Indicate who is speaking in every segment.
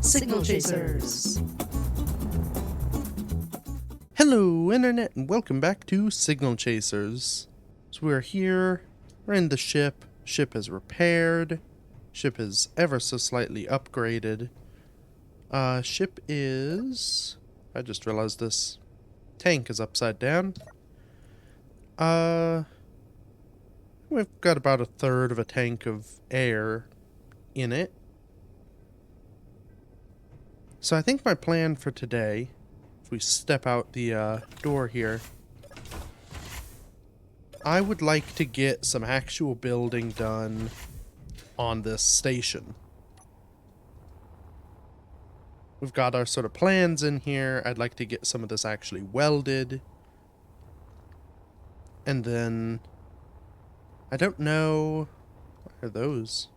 Speaker 1: Signal Chasers.
Speaker 2: Hello, Internet, and welcome back to Signal Chasers. So we're here, we're in the ship. Ship is repaired. Ship is ever so slightly upgraded. Ship is... I just realized this tank is upside down. We've got about a third of a tank of air in it. So I think my plan for today, if we step out the door here, I would like to get some actual building done on this station. We've got our sort of plans in here. I'd like to get some of this actually welded. And then... I don't know... Why are those?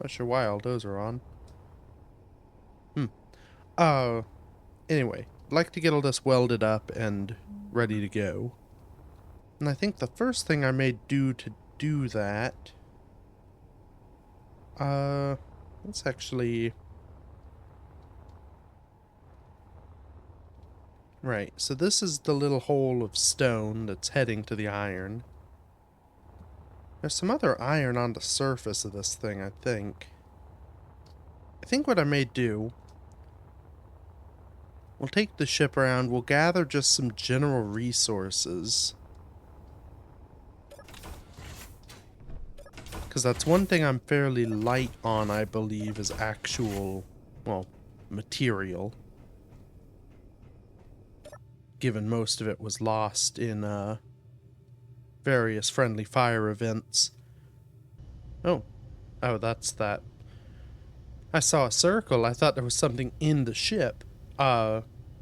Speaker 2: Not sure why all those are on. Anyway, I'd like to get all this welded up and ready to go. And I think the first thing I may do to do that... let's actually... Right, so this is the little hole of stone that's heading to the iron. There's some other iron on the surface of this thing, I think. I think what I may do... We'll take the ship around, we'll gather just some general resources. Because that's one thing I'm fairly light on, I believe, is actual, well, material. Given most of it was lost in, various friendly fire events. Oh, that's that. I saw a circle. I thought there was something in the ship.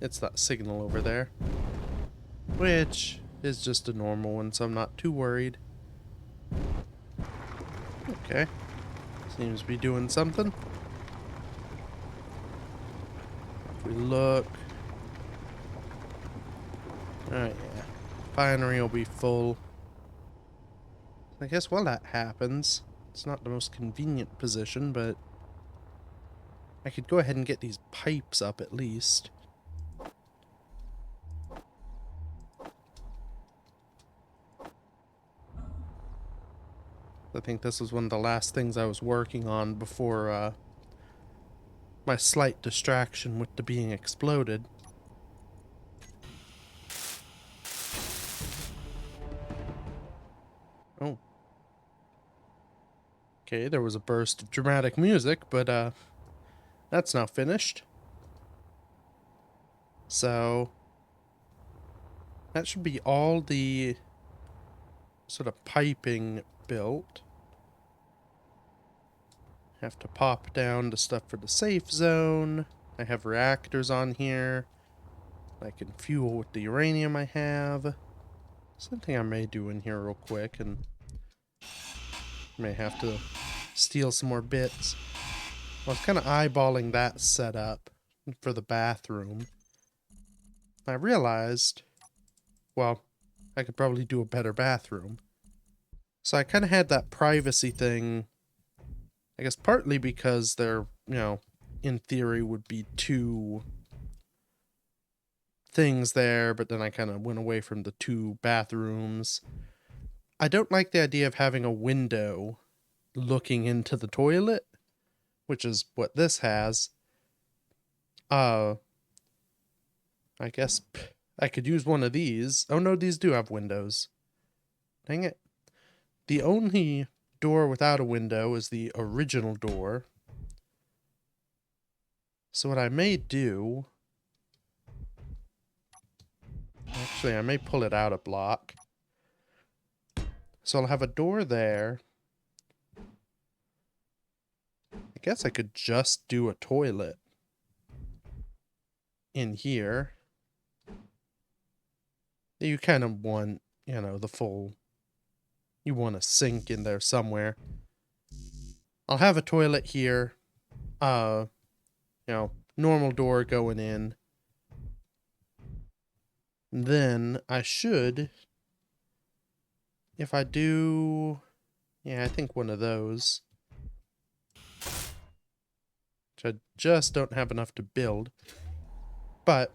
Speaker 2: It's that signal over there. Which is just a normal one, so I'm not too worried. Okay. Seems to be doing something. If we look... Oh yeah. Finery will be full. I guess while that happens, it's not the most convenient position, but I could go ahead and get these pipes up at least. I think this was one of the last things I was working on before my slight distraction with the being exploded. Oh. Okay, there was a burst of dramatic music, but that's now finished. So that should be all the sort of piping built. Have to pop down the stuff for the safe zone. I have reactors on here. I can fuel with the uranium I have. Something I may do in here real quick, and may have to steal some more bits. I was kind of eyeballing that setup for the bathroom. I realized, well, I could probably do a better bathroom. So I kind of had that privacy thing, I guess partly because there, you know, in theory would be two things there, but then I kind of went away from the two bathrooms. I don't like the idea of having a window looking into the toilet, which is what this has. I guess I could use one of these. Oh no, these do have windows. Dang it. The only door without a window is the original door. So what I may do... Actually, I may pull it out a block. So I'll have a door there. I guess I could just do a toilet in here. You kind of want, you know, the full... You want a sink in there somewhere. I'll have a toilet here. You know, normal door going in. Then I should... If I do... Yeah, I think one of those. which I just don't have enough to build. But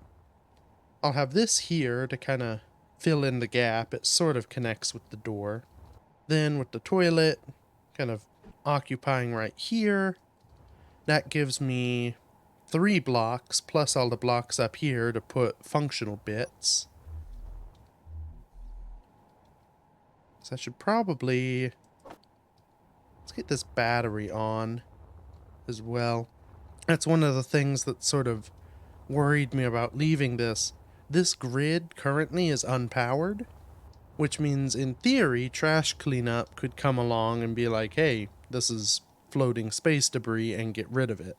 Speaker 2: I'll have this here to kind of fill in the gap. It sort of connects with the door. Then with the toilet kind of occupying right here, that gives me 3 blocks plus all the blocks up here to put functional bits. So I should probably... let's get this battery on as well. That's one of the things that sort of worried me about leaving this. This grid currently is unpowered, which means in theory trash cleanup could come along and be like, hey, this is floating space debris, and get rid of it.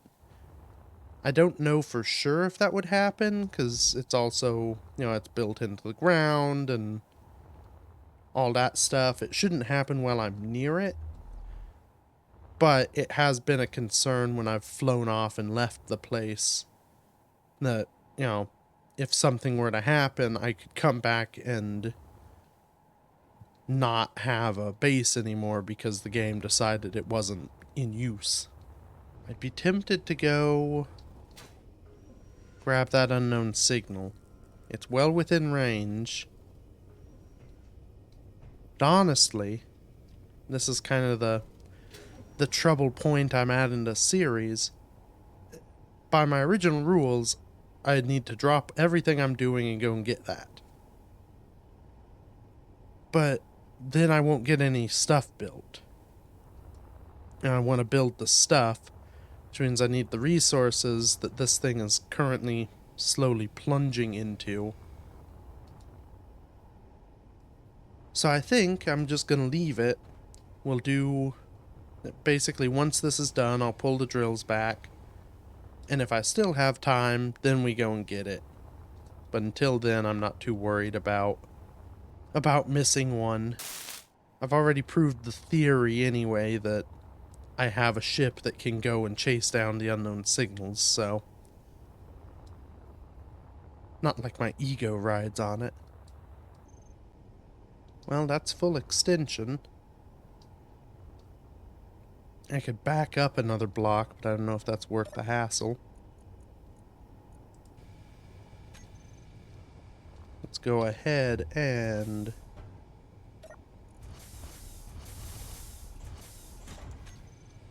Speaker 2: I don't know for sure if that would happen, because it's also, you know, it's built into the ground and all that stuff. It shouldn't happen while I'm near it, but it has been a concern when I've flown off and left the place that, you know, if something were to happen, I could come back and not have a base anymore because the game decided it wasn't in use. I'd be tempted to go grab that unknown signal. It's well within range. But honestly, this is kind of the trouble point I'm at in the series. By my original rules, I'd need to drop everything I'm doing and go and get that. But then I won't get any stuff built. And I want to build the stuff, which means I need the resources that this thing is currently slowly plunging into. So I think I'm just going to leave it. We'll do... basically, once this is done, I'll pull the drills back. And if I still have time, then we go and get it. But until then, I'm not too worried about missing one. I've already proved the theory anyway that I have a ship that can go and chase down the unknown signals, so... not like my ego rides on it. Well, that's full extension. I could back up another block, but I don't know if that's worth the hassle. Let's go ahead and...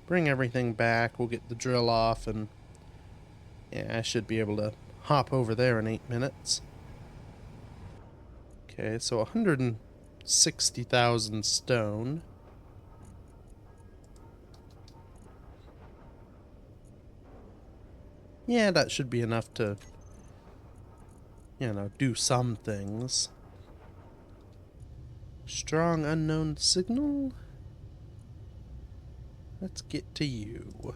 Speaker 2: bring everything back. We'll get the drill off, and yeah, I should be able to hop over there in 8 minutes. Okay, so 160,000 stone. Yeah, that should be enough to, you know, do some things. Strong unknown signal? Let's get to you.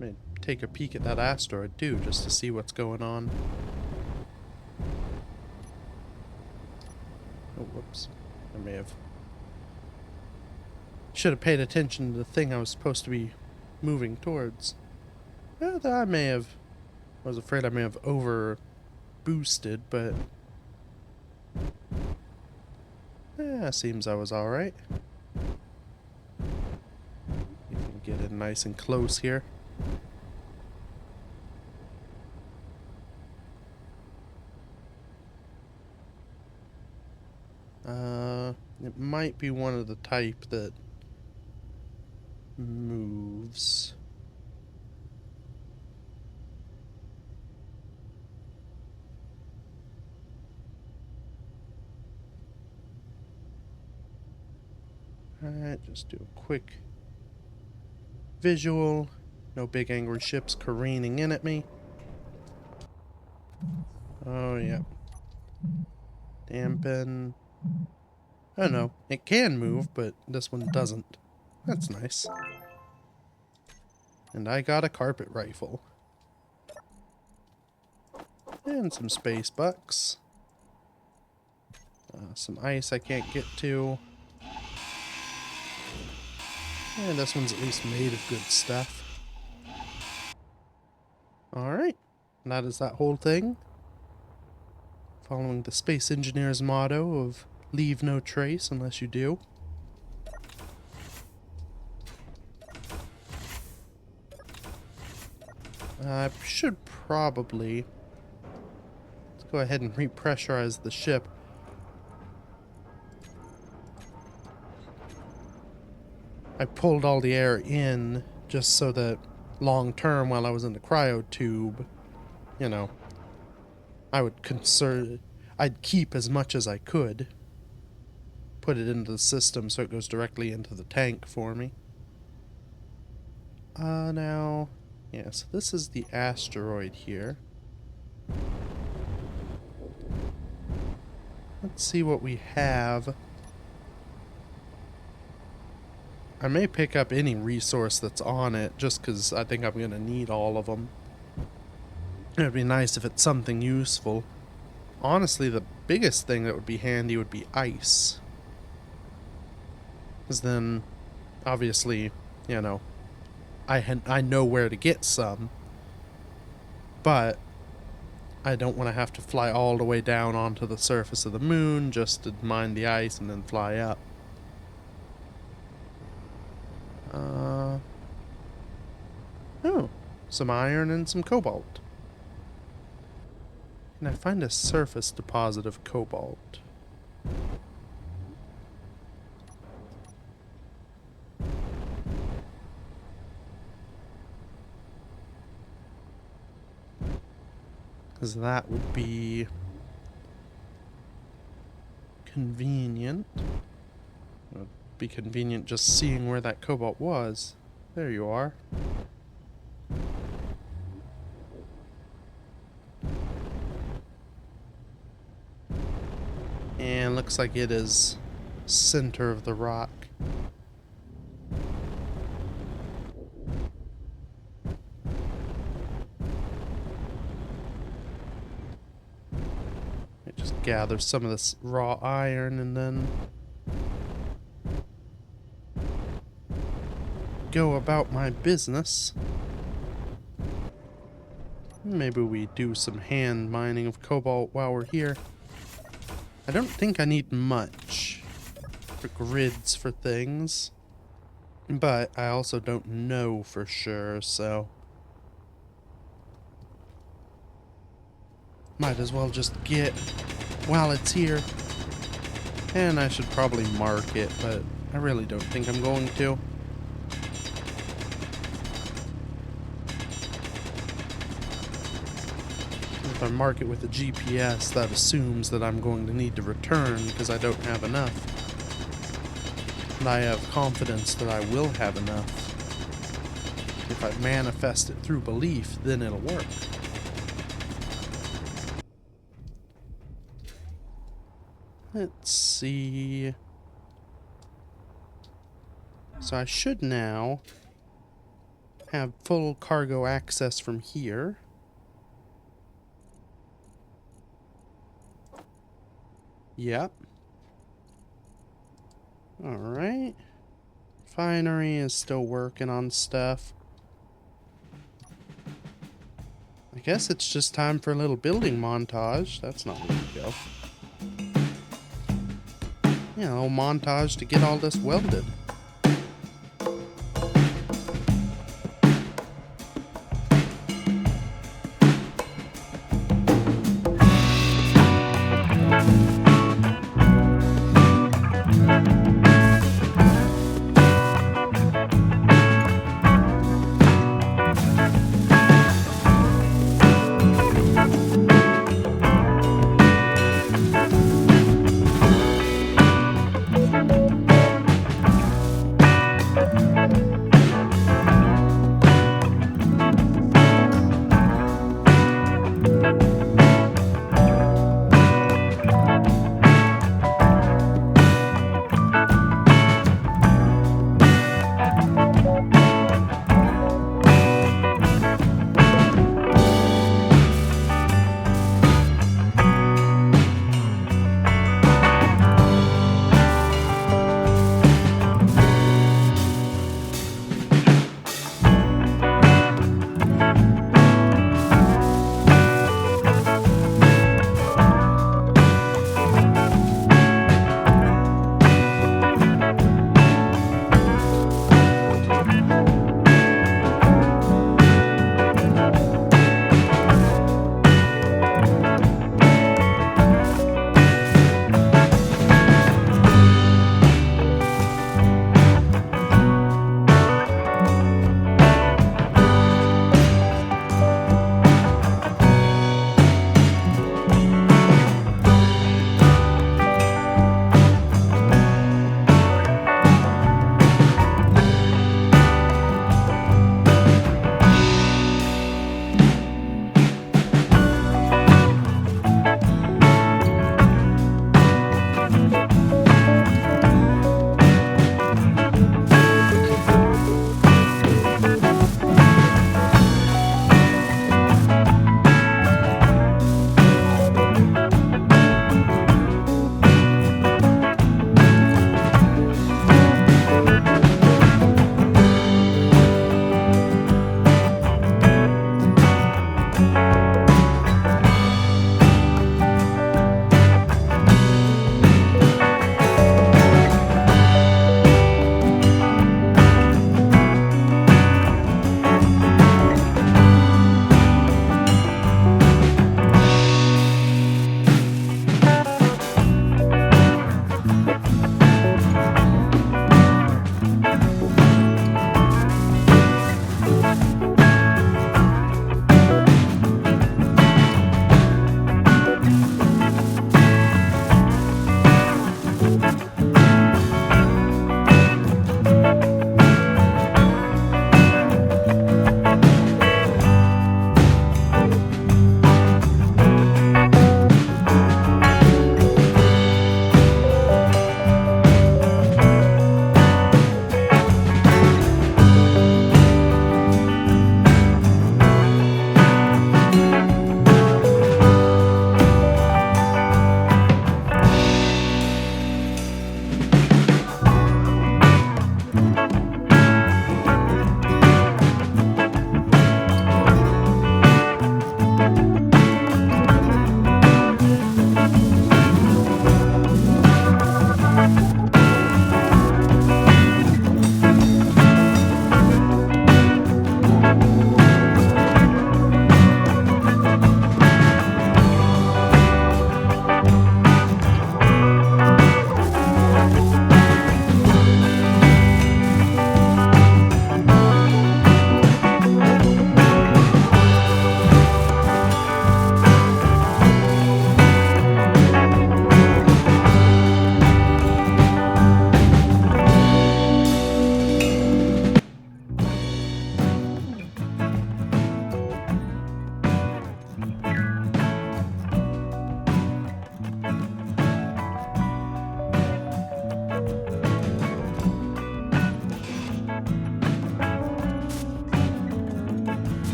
Speaker 2: I'm gonna take a peek at that asteroid too, just to see what's going on. Oh, whoops. I may have... should have paid attention to the thing I was supposed to be moving towards. Well, I may have... I was afraid I may have over boosted, but... yeah, seems I was alright. You can get in nice and close here. It might be one of the type that moves. Alright, just do a quick visual. No big angry ships careening in at me. Oh, yeah. Dampen. Oh no, it can move, but this one doesn't. That's nice. And I got a carpet rifle. And some space bucks. Some ice I can't get to. And this one's at least made of good stuff. Alright. That is that whole thing. Following the space engineer's motto of leave no trace unless you do. I should probably... Let's go ahead and repressurize the ship. I pulled all the air in just so that long term while I was in the cryo tube, you know, I'd keep as much as I could. Put it into the system so it goes directly into the tank for me. Now, yeah, so this is the asteroid here. Let's see what we have. I may pick up any resource that's on it, just because I think I'm going to need all of them. It'd be nice if it's something useful. Honestly, the biggest thing that would be handy would be ice. Because then, obviously, you know, I know where to get some. But I don't want to have to fly all the way down onto the surface of the moon just to mine the ice and then fly up. Oh, some iron and some cobalt. Can I find a surface deposit of cobalt? Because that would be convenient. It would be convenient just seeing where that cobalt was. There you are. And looks like it is center of the rock. I just gather some of this raw iron and then go about my business. Maybe we do some hand mining of cobalt while we're here. I don't think I need much for grids for things, but I also don't know for sure, so might as well just get while it's here. And I should probably mark it, but I really don't think I'm going to. If I mark it with a GPS, that assumes that I'm going to need to return because I don't have enough. And I have confidence that I will have enough. If I manifest it through belief, then it'll work. Let's see. So I should now have full cargo access from here. Yep. Alright. Refinery is still working on stuff. I guess it's just time for a little building montage. That's not where to go. Yeah, a little montage to get all this welded.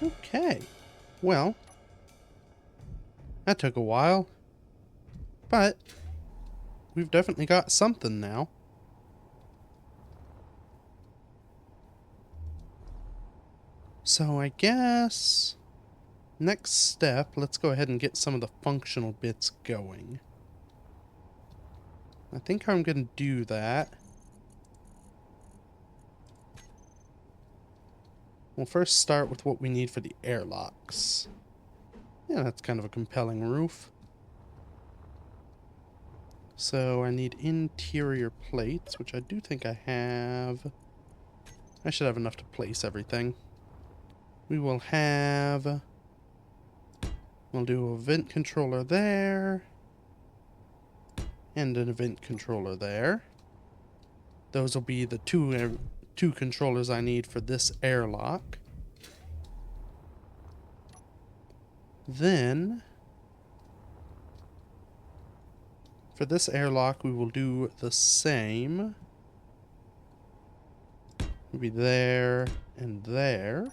Speaker 2: Okay. Well, that took a while, but we've definitely got something now. So I guess next step, let's go ahead and get some of the functional bits going. I think I'm going to do that. We'll first start with what we need for the airlocks. Yeah, that's kind of a compelling roof. So I need interior plates, which I do think I have. I should have enough to place everything. We will have... We'll do a vent controller there. And an event controller there. Those will be the two controllers I need for this airlock. Then, for this airlock, we will do the same. It'll be there and there.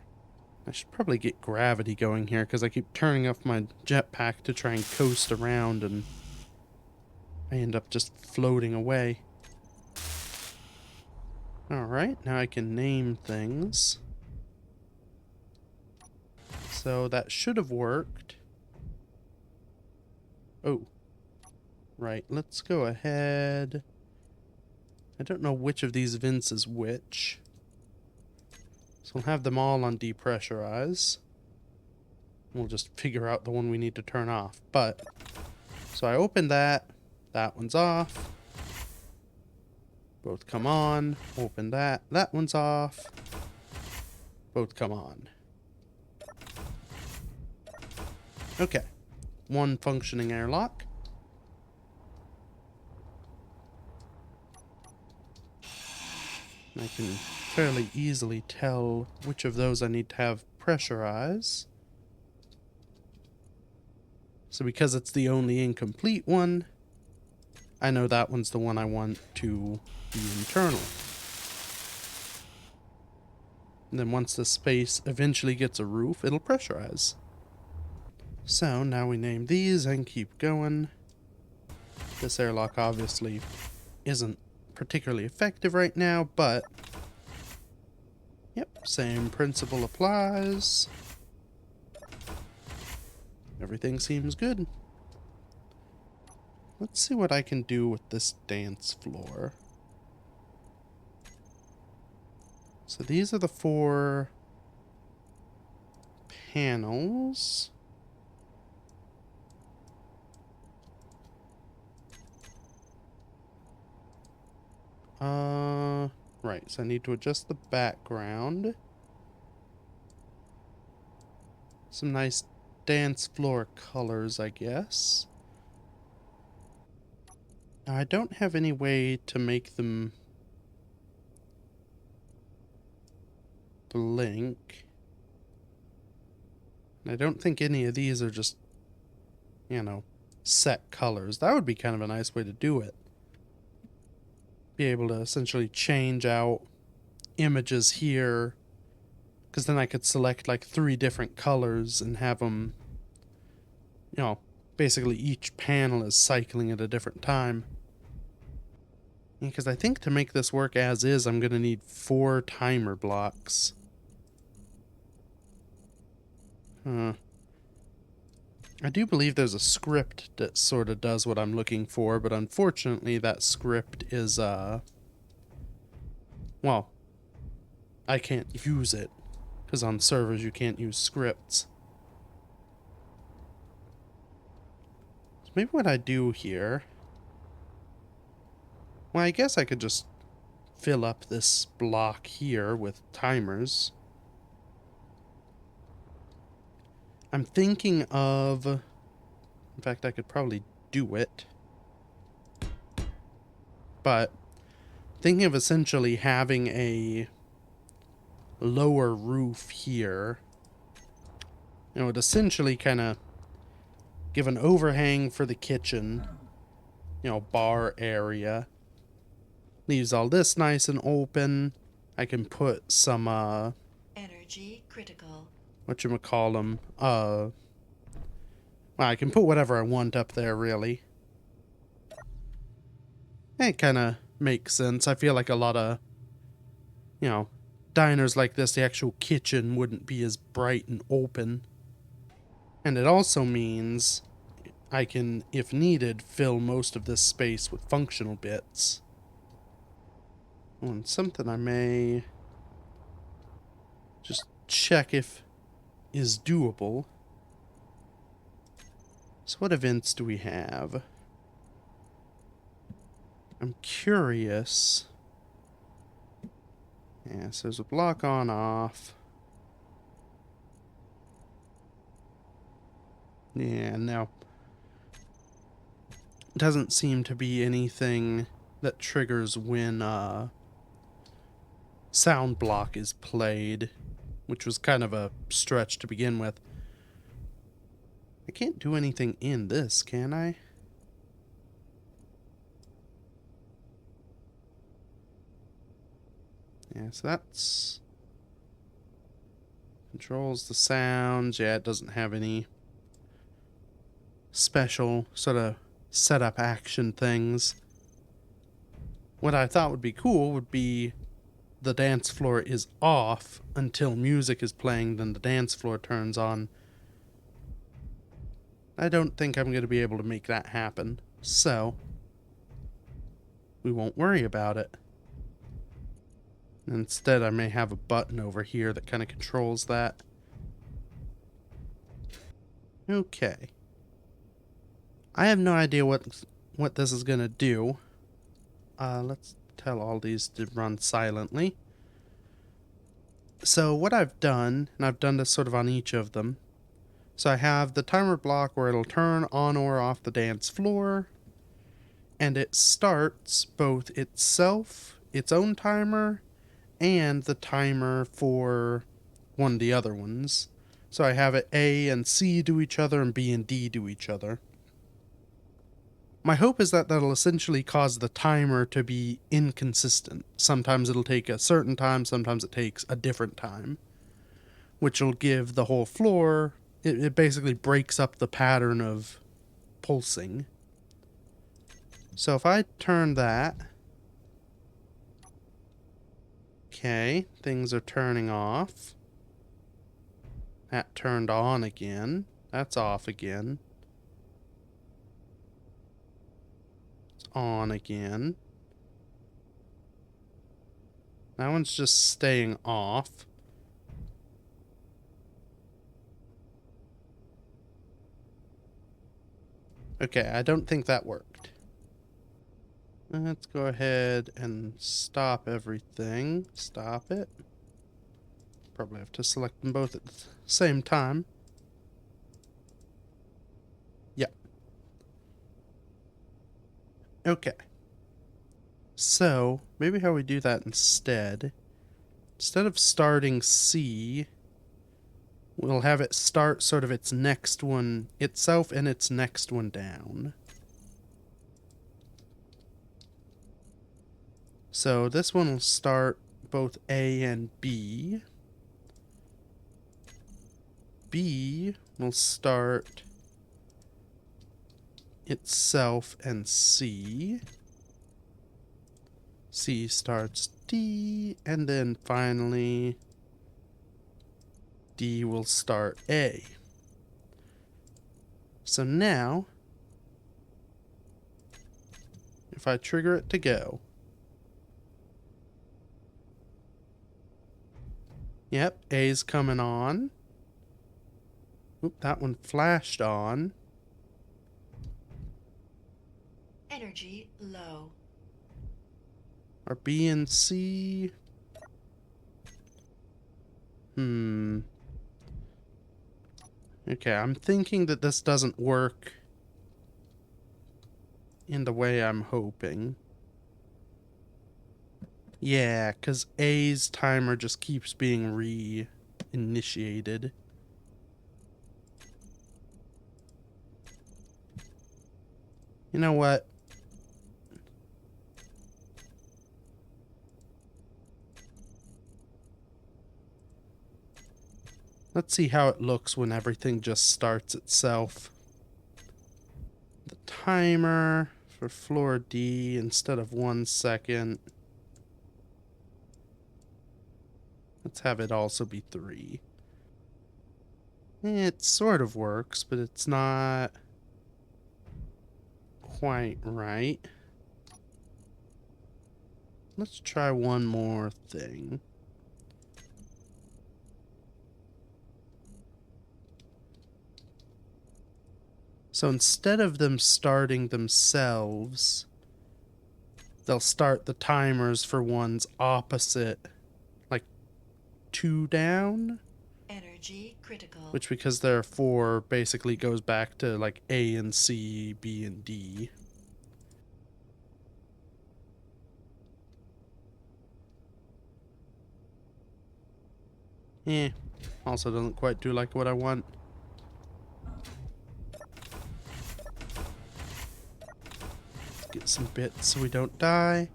Speaker 2: I should probably get gravity going here because I keep turning off my jetpack to try and coast around and I end up just floating away. Alright, now I can name things. So that should have worked. Oh. Right, let's go ahead. I don't know which of these vents is which. So we'll have them all on depressurize. We'll just figure out the one we need to turn off. But, so I opened that. That one's off. Both come on. Open that. That one's off. Both come on. Okay. One functioning airlock. I can fairly easily tell which of those I need to have pressurize. So because it's the only incomplete one, I know that one's the one I want to be internal. And then once the space eventually gets a roof, it'll pressurize. So now we name these and keep going. This airlock obviously isn't particularly effective right now, but yep, same principle applies. Everything seems good. Let's see what I can do with this dance floor. So these are the 4 panels. Right, so I need to adjust the background. Some nice dance floor colors, I guess. Now, I don't have any way to make them blink. And I don't think any of these are just, you know, set colors. That would be kind of a nice way to do it. Be able to essentially change out images here, because then I could select like 3 different colors and have them, you know, basically each panel is cycling at a different time. Because I think to make this work as is, I'm going to need 4 timer blocks. I do believe there's a script that sort of does what I'm looking for, but unfortunately that script is, well, I can't use it, because on servers you can't use scripts. So maybe what I do here, well, I guess I could just fill up this block here with timers. I'm thinking of, in fact, I could probably do it, but thinking of essentially having a lower roof here, you know, it essentially kind of give an overhang for the kitchen, you know, bar area. Leaves all this nice and open. I can put some,
Speaker 1: Energy critical.
Speaker 2: whatchamacallem, well, I can put whatever I want up there, really. It kind of makes sense. I feel like a lot of, you know, diners like this, the actual kitchen wouldn't be as bright and open. And it also means I can, if needed, fill most of this space with functional bits. Oh, and something I may just check if is doable. So what events do we have? I'm curious. Yeah, so there's a block on off. Yeah, no. Doesn't seem to be anything that triggers when sound block is played, which was kind of a stretch to begin with. I can't do anything in this, can I? Yeah, so that's... controls the sounds. Yeah, it doesn't have any special sort of setup action things. What I thought would be cool would be the dance floor is off until music is playing, then the dance floor turns on. I don't think I'm going to be able to make that happen, so we won't worry about it. Instead, I may have a button over here that kind of controls that. Okay. I have no idea what this is going to do. Let's tell all these to run silently. So what I've done, and I've done this sort of on each of them, so I have the timer block where it'll turn on or off the dance floor, and it starts both itself, its own timer, and the timer for one of the other ones. So I have it A and C do each other and B and D do each other. My hope is that that'll essentially cause the timer to be inconsistent. Sometimes it'll take a certain time, sometimes it takes a different time, which will give the whole floor, it basically breaks up the pattern of pulsing. So if I turn that, okay, things are turning off. That turned on again. That's off again. It's on again. That one's just staying off. Okay, I don't think that worked. Let's go ahead and stop everything. Stop it. Probably have to select them both at the same time. Yeah. Okay. So, maybe how we do that instead of starting C, we'll have it start sort of its next one itself and its next one down. So this one will start both A and B. B will start itself and C. C starts D, and then finally D will start A. So now, if I trigger it to go, yep, A's coming on. Oop, that one flashed on.
Speaker 1: Energy low.
Speaker 2: Are B and C? Okay, I'm thinking that this doesn't work in the way I'm hoping. Yeah, because A's timer just keeps being re-initiated. You know what? Let's see how it looks when everything just starts itself. The timer for floor D, instead of 1 second, let's have it also be 3. It sort of works, but it's not quite right. Let's try one more thing. So instead of them starting themselves, they'll start the timers for ones opposite, like 2 down,
Speaker 1: Energy critical.
Speaker 2: which, because there are 4, basically goes back to like A and C, B and D. Also doesn't quite do like what I want. Let's get some bits so we don't die.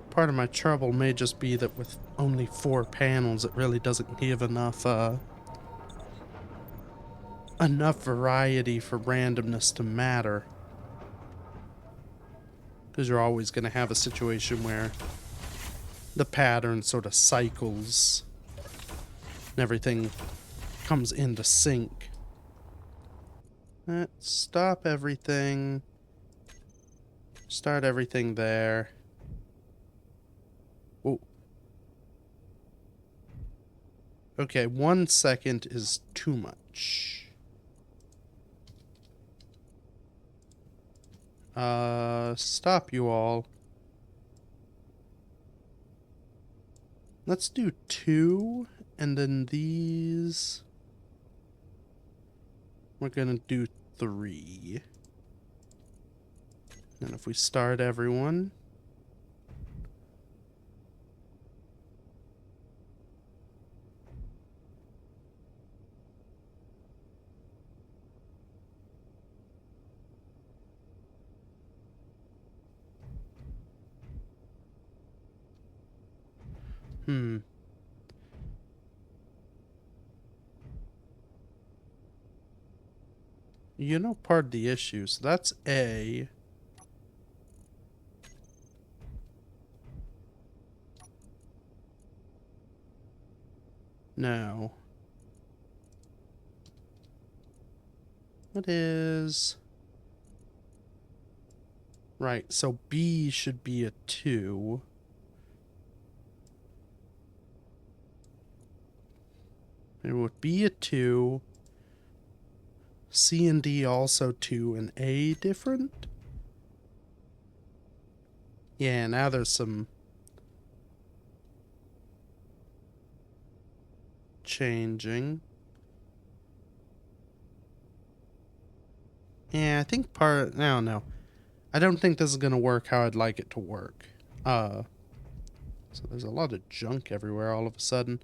Speaker 2: Part of my trouble may just be that with only 4 panels, it really doesn't give enough variety for randomness to matter. Because you're always going to have a situation where the pattern sort of cycles and everything comes into sync. Let's stop everything. Start everything there. Oh. Okay, 1 second is too much. Stop you all. Let's do 2, and then these we're gonna do 3. And if we start everyone, you know, part of the issue. So that's A. No. It is. Right, so B should be a 2. It would be a 2. C and D also 2, and A different? Yeah, now there's some changing. Yeah, I think I don't know. I don't think this is gonna work how I'd like it to work. So there's a lot of junk everywhere all of a sudden.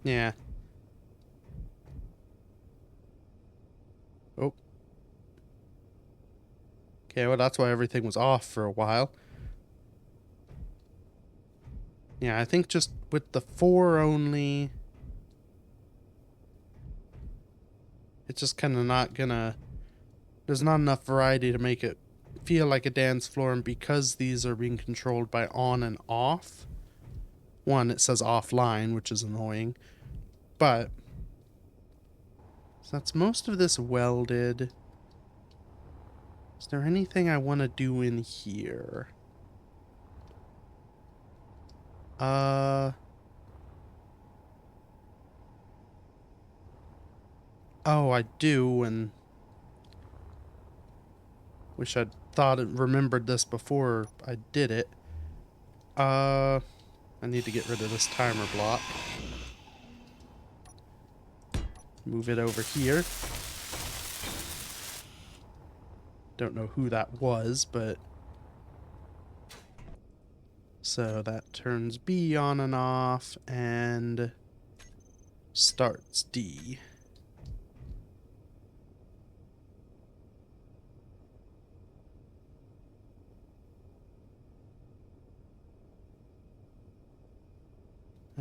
Speaker 2: Yeah. Oh. Okay, well that's why everything was off for a while. Yeah, I think just with the 4 only, it's just kind of not gonna... There's not enough variety to make it feel like a dance floor, and because these are being controlled by on and off, one, it says offline, which is annoying, but so that's most of this welded. Is there anything I want to do in here? Oh, I do, and wish I'd thought and remembered this before I did it. I need to get rid of this timer block. Move it over here. Don't know who that was, but... So that turns B on and off, and starts D.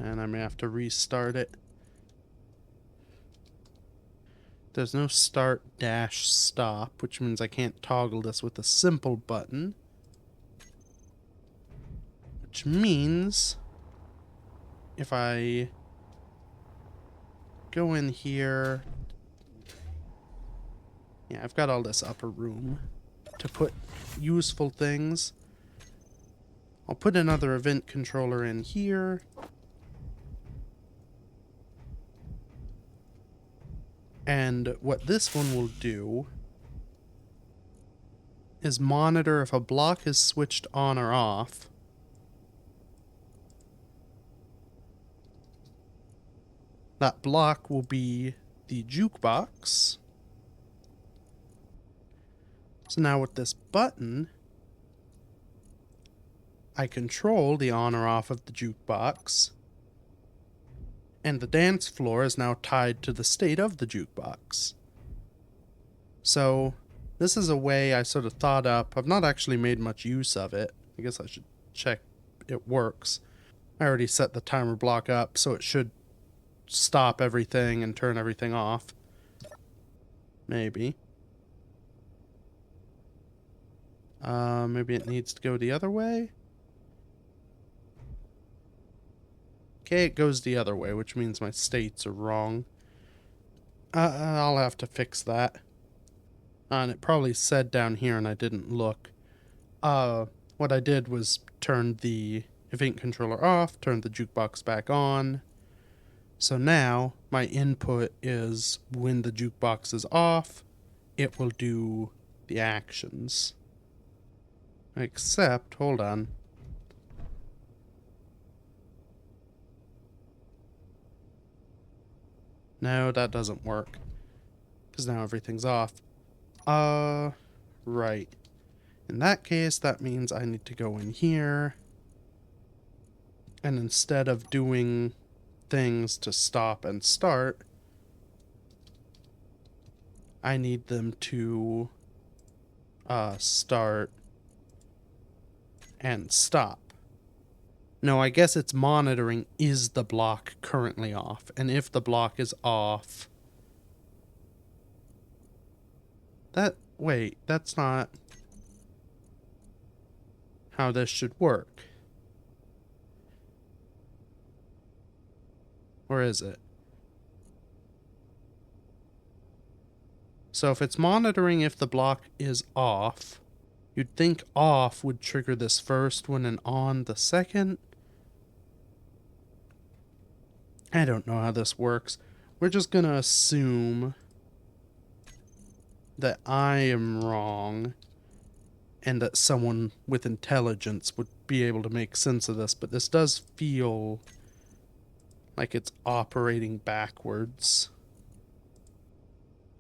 Speaker 2: And I may have to restart it. There's no start dash stop, which means I can't toggle this with a simple button. Which means if I go in here, yeah, I've got all this upper room to put useful things. I'll put another event controller in here. And what this one will do is monitor if a block is switched on or off. That block will be the jukebox. So now with this button, I control the on or off of the jukebox. And the dance floor is now tied to the state of the jukebox. So this is a way I sort of thought up. I've not actually made much use of it. I guess I should check it works. I already set the timer block up, so it should stop everything and turn everything off. Maybe. Maybe it needs to go the other way. Okay, it goes the other way, which means my states are wrong. I'll have to fix that. And it probably said down here and I didn't look. What I did was turn the event controller off, turn the jukebox back on. So now my input is when the jukebox is off, it will do the actions. Except, hold on. No, that doesn't work. Because now everything's off. Right. In that case, that means I need to go in here. And instead of doing things to stop and start, I need them to start and stop. No, I guess it's monitoring, is the block currently off? And if the block is off... Wait, that's not how this should work. Or is it? So if it's monitoring if the block is off, you'd think off would trigger this first one and on the second. I don't know how this works. We're just gonna assume that I am wrong and that someone with intelligence would be able to make sense of this, but this does feel like it's operating backwards.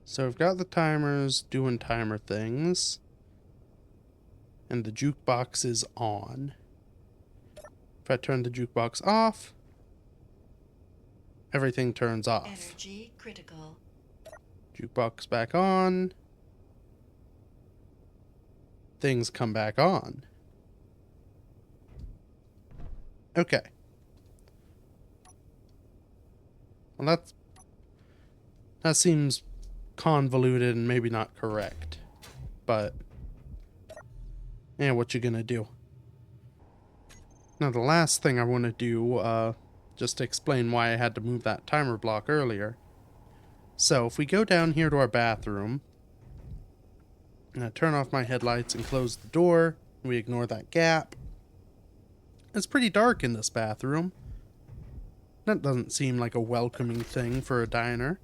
Speaker 2: So we've got the timers doing timer things, and the jukebox is on. If I turn the jukebox off, everything turns off.
Speaker 1: Energy critical.
Speaker 2: Jukebox back on. Things come back on. Okay. Well, that seems convoluted and maybe not correct. But, yeah, what you gonna do? Now, the last thing I want to do, just to explain why I had to move that timer block earlier. So, if we go down here to our bathroom, and I turn off my headlights and close the door, we ignore that gap. It's pretty dark in this bathroom. That doesn't seem like a welcoming thing for a diner.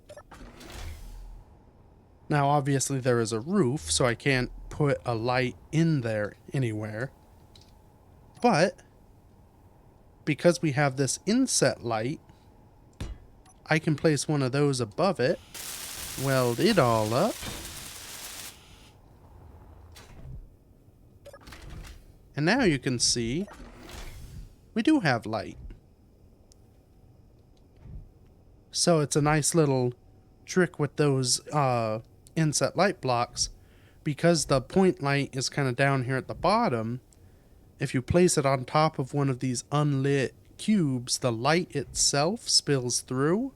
Speaker 2: Now, obviously there is a roof, so I can't put a light in there anywhere. But, because we have this inset light, I can place one of those above it, weld it all up, and now you can see we do have light. So it's a nice little trick with those inset light blocks. Because the point light is kind of down here at the bottom, if you place it on top of one of these unlit cubes, the light itself spills through.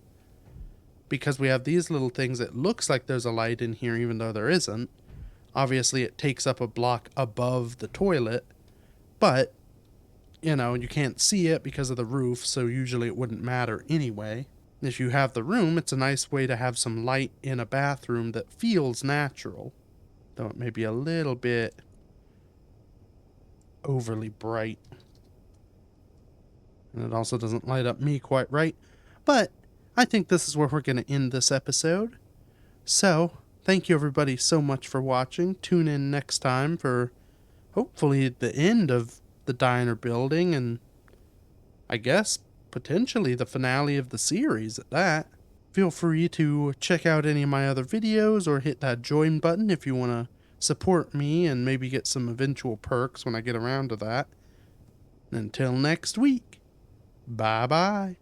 Speaker 2: Because we have these little things, it looks like there's a light in here even though there isn't. Obviously, it takes up a block above the toilet, but, you know, you can't see it because of the roof, so usually it wouldn't matter anyway. If you have the room, it's a nice way to have some light in a bathroom that feels natural, though it may be a little bit overly bright. And it also doesn't light up me quite right, but I think this is where we're going to end this episode. So, thank you everybody so much for watching. Tune in next time for hopefully the end of the diner building, and I guess potentially the finale of the series at that. Feel free to check out any of my other videos or hit that join button if you want to support me and maybe get some eventual perks when I get around to that. Until next week, bye bye.